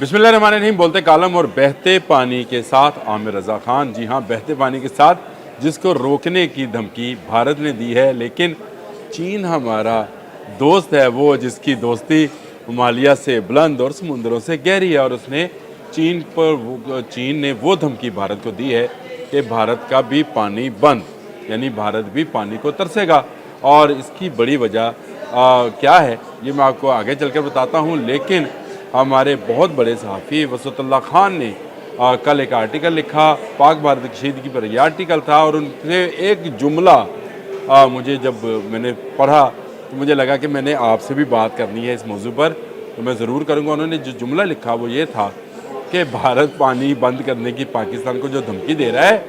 बिस्मिल्लाहिर्रहमानिर्रहीम। बोलते कालम और बहते पानी के साथ आमिर रज़ा खान। जी हाँ, बहते पानी के साथ जिसको रोकने की धमकी भारत ने दी है, लेकिन चीन हमारा दोस्त है, वो जिसकी दोस्ती हिमालय से बुलंद और समुंदरों से गहरी है। और उसने चीन ने वो धमकी भारत को दी है कि भारत का भी पानी बंद, यानी भारत भी पानी को तरसेगा। और इसकी बड़ी वजह क्या है ये मैं आपको आगे चलकर बताता हूँ। लेकिन हमारे बहुत बड़े सहाफ़ी वसअतुल्लाह खान ने कल एक आर्टिकल लिखा, पाक भारत की कशीदगी पर यह आर्टिकल था। और उनसे एक जुमला मुझे जब मैंने पढ़ा तो मुझे लगा कि मैंने आपसे भी बात करनी है इस मौजू पर, तो मैं ज़रूर करूँगा। उन्होंने जो जुमला लिखा वो ये था कि भारत पानी बंद करने की पाकिस्तान को जो धमकी दे रहा है,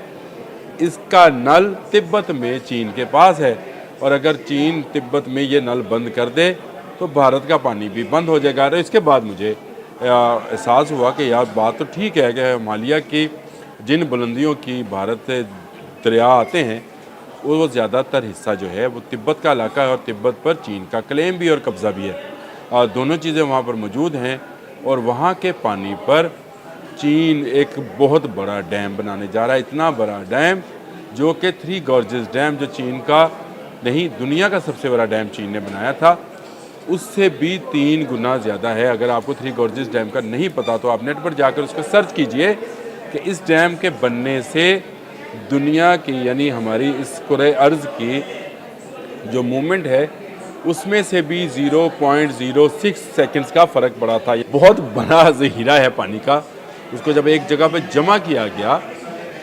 इसका नल तिब्बत में चीन के पास है, और अगर चीन तिब्बत में ये नल बंद कर दे तो भारत का पानी भी बंद हो जाएगा। और इसके बाद मुझे एहसास हुआ कि यार बात तो ठीक है कि हिमालय की जिन बुलंदियों की भारत से दरिया आते हैं वो ज़्यादातर हिस्सा जो है वो तिब्बत का इलाका है, और तिब्बत पर चीन का क्लेम भी और कब्ज़ा भी है। दोनों चीज़ें वहाँ पर मौजूद हैं। और वहाँ के पानी पर चीन एक बहुत बड़ा डैम बनाने जा रहा है, इतना बड़ा डैम जो कि थ्री गॉर्जेस डैम, जो चीन का नहीं दुनिया का सबसे बड़ा डैम चीन ने बनाया था, उससे भी 3 गुना ज़्यादा है। अगर आपको थ्री गॉर्जेस डैम का नहीं पता तो आप नेट पर जाकर उसको सर्च कीजिए कि इस डैम के बनने से दुनिया की यानी हमारी इस कुरे अर्ज़ की जो मूवमेंट है उसमें से भी 0.06 सेकंड्स का फ़र्क पड़ा था। बहुत बड़ा ज़ख़ीरा है पानी का। उसको जब एक जगह पर जमा किया गया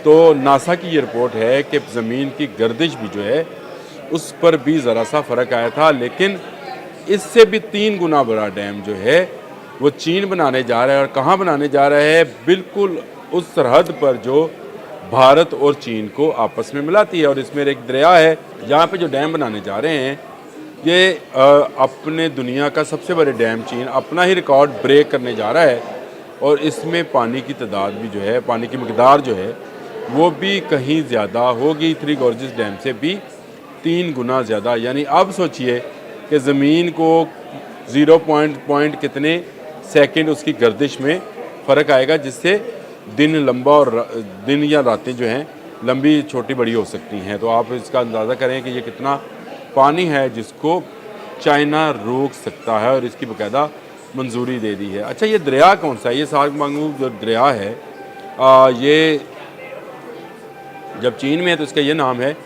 तो नासा की ये रिपोर्ट है कि ज़मीन की गर्दिश भी जो है उस पर भी ज़रा सा फ़र्क आया था। लेकिन इससे भी 3 गुना बड़ा डैम जो है वो चीन बनाने जा रहा है। और कहाँ बनाने जा रहा है? बिल्कुल उस सरहद पर जो भारत और चीन को आपस में मिलाती है। और इसमें एक दरिया है जहाँ पे जो डैम बनाने जा रहे हैं, ये अपने दुनिया का सबसे बड़े डैम चीन अपना ही रिकॉर्ड ब्रेक करने जा रहा है। और इसमें पानी की तादाद भी जो है, पानी की मकदार जो है वो भी कहीं ज़्यादा होगी, थ्री गॉर्जेस डैम से भी 3 गुना ज़्यादा। यानी अब सोचिए कि ज़मीन को 0 पॉइंट कितने सेकंड उसकी गर्दिश में फ़र्क आएगा, जिससे दिन लंबा और दिन या रातें जो हैं लंबी छोटी बड़ी हो सकती हैं। तो आप इसका अंदाज़ा करें कि ये कितना पानी है जिसको चाइना रोक सकता है, और इसकी बाकायदा मंजूरी दे दी है। अच्छा, ये दरिया कौन सा है? ये सारमांगू जो दरिया है ये जब चीन में है तो इसका ये नाम है।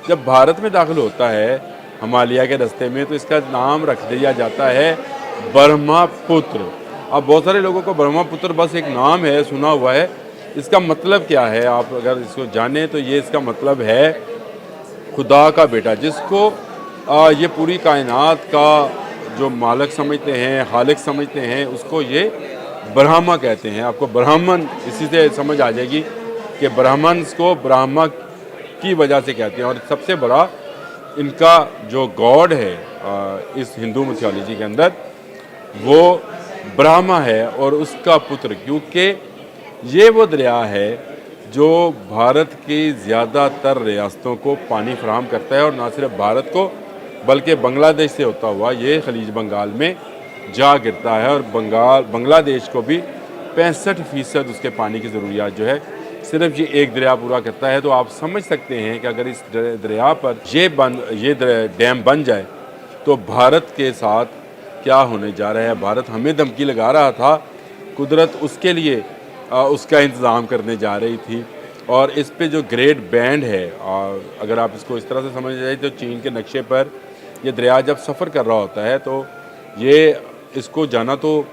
जब भारत में दाखिल होता है हिमालय के रास्ते में तो इसका नाम रख दिया जाता है ब्रह्मपुत्र। अब बहुत सारे लोगों को ब्रह्मपुत्र बस एक नाम है, सुना हुआ है। इसका मतलब क्या है आप अगर इसको जाने तो ये इसका मतलब है खुदा का बेटा, जिसको ये पूरी कायनात का जो मालिक समझते हैं, खालिक समझते हैं, उसको ये ब्रह्मा कहते हैं। आपको ब्राह्मण इसी से समझ आ जाएगी कि ब्राह्मण को ब्रह्मा की वजह से कहते हैं। और सबसे बड़ा इनका जो गॉड है इस हिंदू मिथोलॉजी के अंदर वो ब्रह्मा है और उसका पुत्र, क्योंकि ये वो दरिया है जो भारत की ज़्यादातर रियासतों को पानी फराहम करता है। और ना सिर्फ भारत को बल्कि बांग्लादेश से होता हुआ ये खलीज बंगाल में जा गिरता है। और बांग्लादेश को भी 65% उसके पानी की ज़रूरियात जो है सिर्फ ये एक दरिया पूरा करता है। तो आप समझ सकते हैं कि अगर इस दरिया पर ये डैम बन जाए तो भारत के साथ क्या होने जा रहा है। भारत हमें धमकी लगा रहा था, कुदरत उसके लिए उसका इंतज़ाम करने जा रही थी। और इस पे जो ग्रेट बैंड है, अगर आप इसको इस तरह से समझ जाए तो चीन के नक्शे पर ये दरिया जब सफ़र कर रहा होता है तो ये इसको जाना तो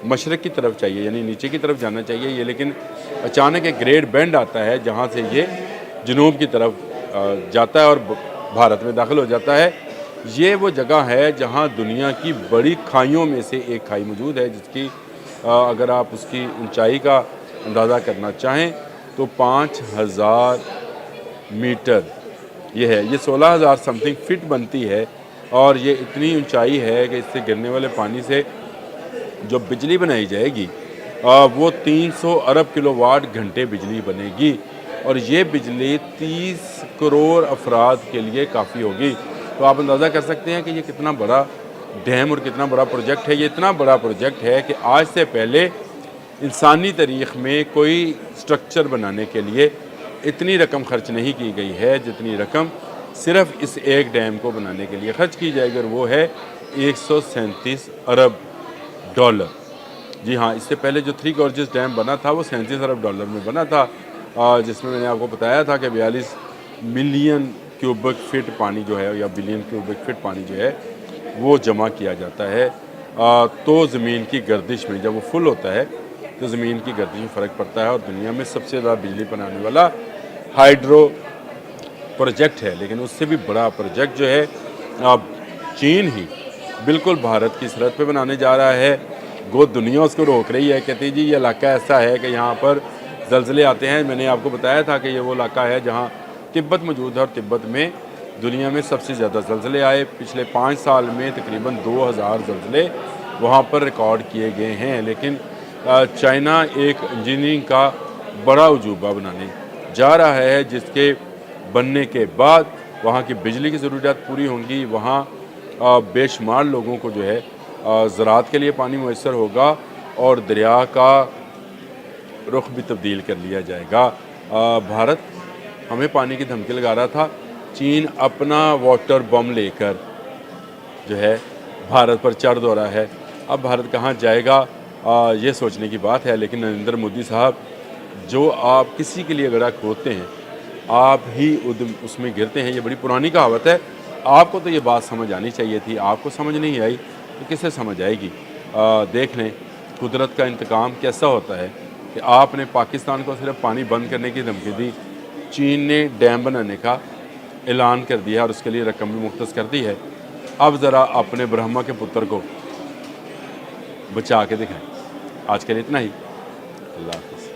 मशरक़ की तरफ चाहिए, यानी नीचे की तरफ जाना चाहिए ये, लेकिन अचानक एक ग्रेट बैंड आता है जहाँ से ये जनूब की तरफ जाता है और भारत में दाखिल हो जाता है। ये वो जगह है जहाँ दुनिया की बड़ी खाइयों में से एक खाई मौजूद है, जिसकी अगर आप उसकी ऊंचाई का अंदाज़ा करना चाहें तो 5000 मीटर ये है। ये 16,000 समथिंग फिट बनती है। और ये इतनी ऊंचाई है कि इससे गिरने वाले पानी से जो बिजली बनाई जाएगी वो 300 अरब किलोवाट घंटे बिजली बनेगी। और ये बिजली 30 करोड़ अफराद के लिए काफ़ी होगी। तो आप अंदाज़ा कर सकते हैं कि ये कितना बड़ा डैम और कितना बड़ा प्रोजेक्ट है। ये इतना बड़ा प्रोजेक्ट है कि आज से पहले انسانی تاریخ میں کوئی سٹرکچر بنانے کے لیے اتنی رقم خرچ نہیں کی گئی ہے جتنی رقم صرف اس ایک ڈیم کو بنانے کے لیے خرچ کی جائے گی، اور وہ ہے 137 ارب ڈالر۔ جی ہاں، اس سے پہلے جو 3 گورجز ڈیم بنا تھا وہ 37 ارب ڈالر میں بنا تھا، جس میں نے آپ کو بتایا تھا کہ 42 ملین کیوبک فٹ پانی جو ہے، یا بلین کیوبک فٹ پانی جو ہے وہ جمع کیا جاتا ہے تو زمین کی گردش میں جب وہ فل ہوتا ہے تو زمین کی گردش میں فرق پڑتا ہے، اور دنیا میں سب سے زیادہ بجلی بنانے والا ہائیڈرو پروجیکٹ ہے۔ لیکن اس سے بھی بڑا پروجیکٹ جو ہے چین ہی بالکل بھارت کی سرحد پہ بنانے جا رہا ہے۔ وہ دنیا اس کو روک رہی ہے، کہتی جی یہ علاقہ ایسا ہے کہ یہاں پر زلزلے آتے ہیں۔ میں نے آپ کو بتایا تھا کہ یہ وہ علاقہ ہے جہاں تبت موجود ہے، اور تبت میں دنیا میں سب سے زیادہ زلزلے آئے۔ پچھلے 5 سال میں تقریباً 2000 زلزلے وہاں پر ریکارڈ کیے گئے ہیں۔ لیکن چائنا ایک انجینئرنگ کا بڑا عجوبہ بنانے جا رہا ہے، جس کے بننے کے بعد وہاں کی بجلی کی ضروریات پوری ہوں گی، وہاں بے شمار لوگوں کو جو ہے زراعت کے لیے پانی میسر ہوگا، اور دریا کا رخ بھی تبدیل کر لیا جائے گا۔ بھارت ہمیں پانی کی دھمکی لگا رہا تھا، چین اپنا واٹر بم لے کر جو ہے بھارت پر چڑھ دو رہا ہے۔ اب بھارت کہاں جائے گا یہ سوچنے کی بات ہے، لیکن نریندر مودی صاحب، جو آپ کسی کے لیے گڑھا کھودتے ہیں آپ ہی اس میں گرتے ہیں، یہ بڑی پرانی کہاوت ہے۔ آپ کو تو یہ بات سمجھ آنی چاہیے تھی، آپ کو سمجھ نہیں آئی تو کسے سمجھ آئے گی؟ دیکھ لیں قدرت کا انتقام کیسا ہوتا ہے کہ آپ نے پاکستان کو صرف پانی بند کرنے کی دھمکی دی، چین نے ڈیم بنانے کا اعلان کر دیا اور اس کے لیے رقم بھی مختص کر دی ہے۔ اب ذرا اپنے برہما کے پتر کو بچا کے دکھائیں۔ آج کے لیے اتنا ہی، اللہ حافظ۔